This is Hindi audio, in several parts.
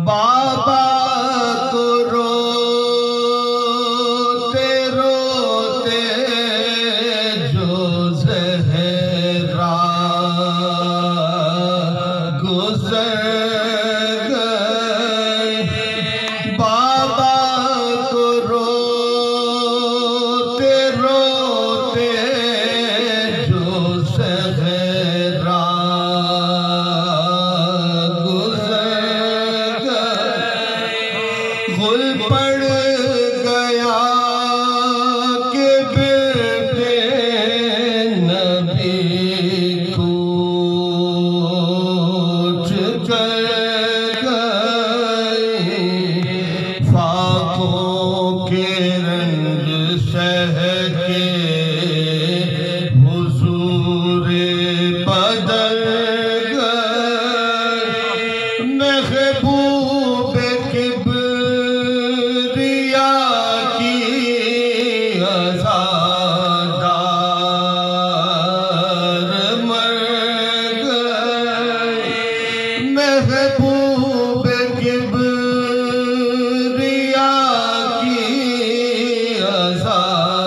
बाबा को रोते रोते जो ज़हरा गुज़र गए, बाबा को रोते रोते जो ज़हरा गुल पड़ गया कि बेटे नबी कूच कर गए, फाकों के रंग सह के हुजूरे बदल गए, महबूब किब्रिया की अज़ादार मर गए, महबूब किब्रिया की अज़ादार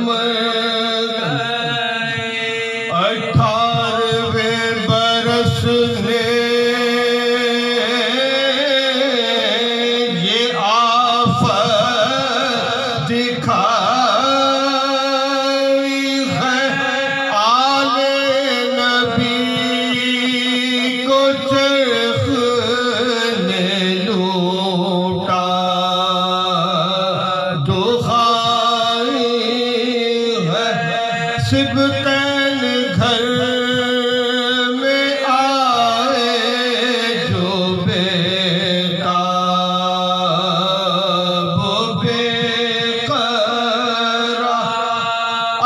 मर गए। 18वें बरस ने ये आफत दिखाई है, आले नबी को चरख ने लूटा दुखाई है, सिबतैन घर में आए जो बेताब बेक़रार,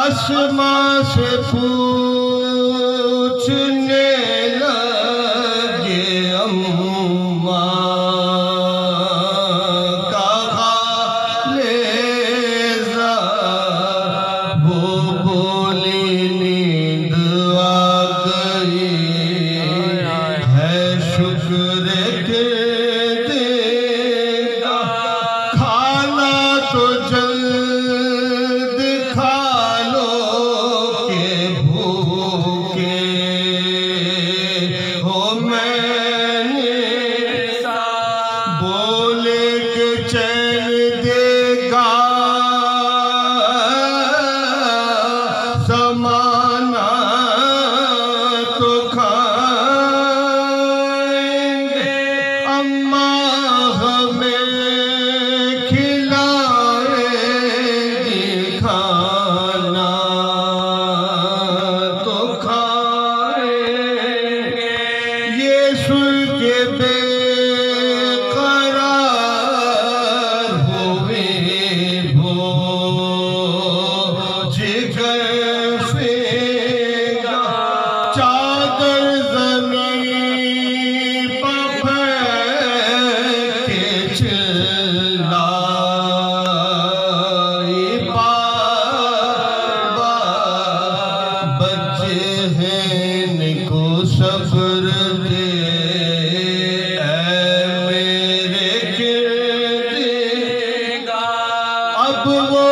अस्मा से पूछने लगे अम्मा का खालेज़ा, वो बोली नींद आ गई है शुक्र के देगा, खाना तो जल्द खा लो के भूखे हो मैंने बोले के चैन देगा ज़माना तो खाएंगे, अम्मा हमें खिलाएगी खाना तो खाएंगे। ये सुन के बेकरार हुए वो जिगर फेंका, चादर ज़मीन पर फेंक के चिल्लाई, बाबा बच्चे हैं इनको सब्र दे, ऐ मेरे किरदेगा, अब वो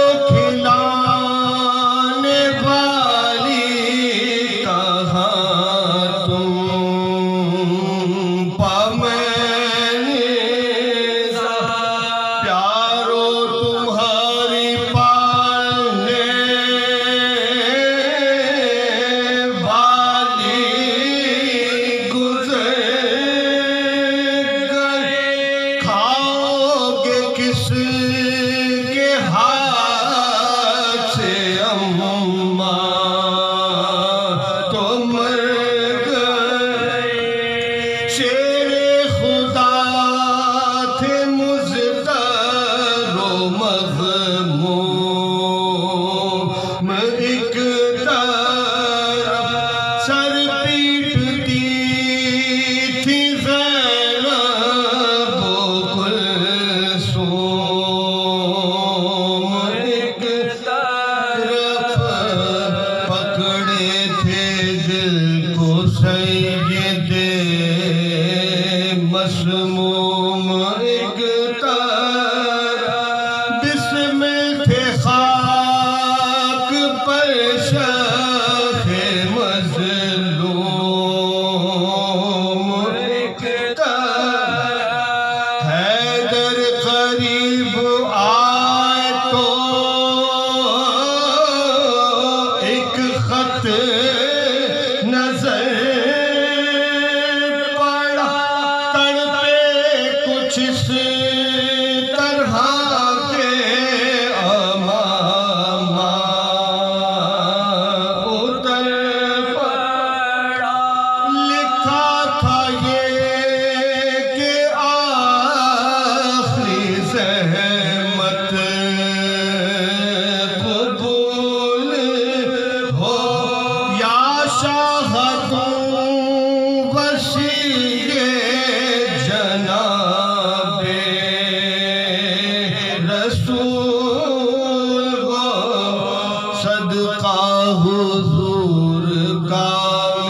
हुजूर का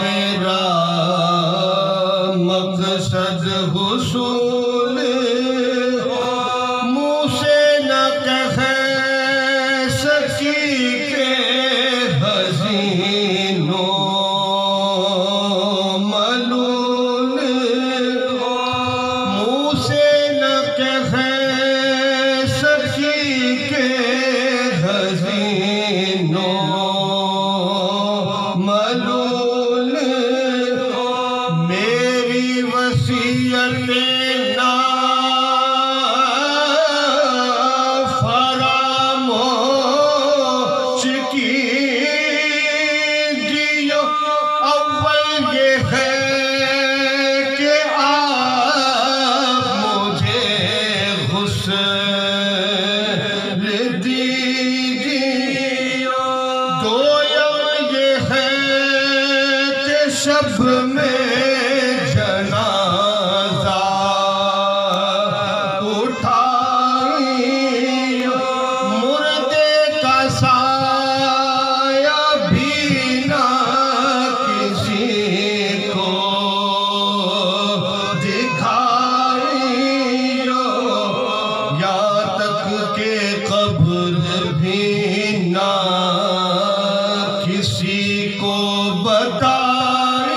मेरा मकसद हुसूल मुँह से न कह सकी के हसीनों मलूल मुँह से न कह सकी के हसीनों मलूल मेरी वसीयत ना फरामोश कीजियो अव्वल ये है कि आप मुझे गुस्ल दीजिए दोयम ये है कि शब में जनाजा उठाइयो मुर्दे का साया भी ना किसी को दिखाइयो यहाँ तक के कब्र भी ना किसी को बताइयो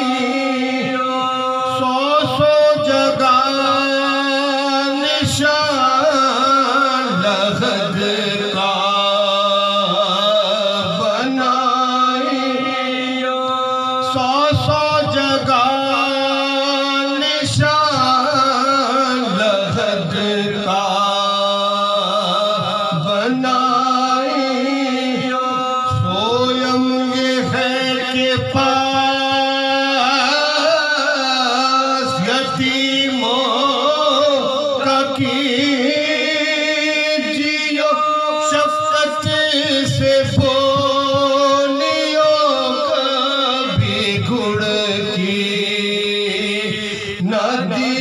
सौ सौ जगह निशान लहद का बनाइयो सौ सौ जगह निशान लहद का बनाइयो सोयम ये है कि पास यतीमों का कीजियो शफ़क़त से बोलियो कभी गुड़ की न दी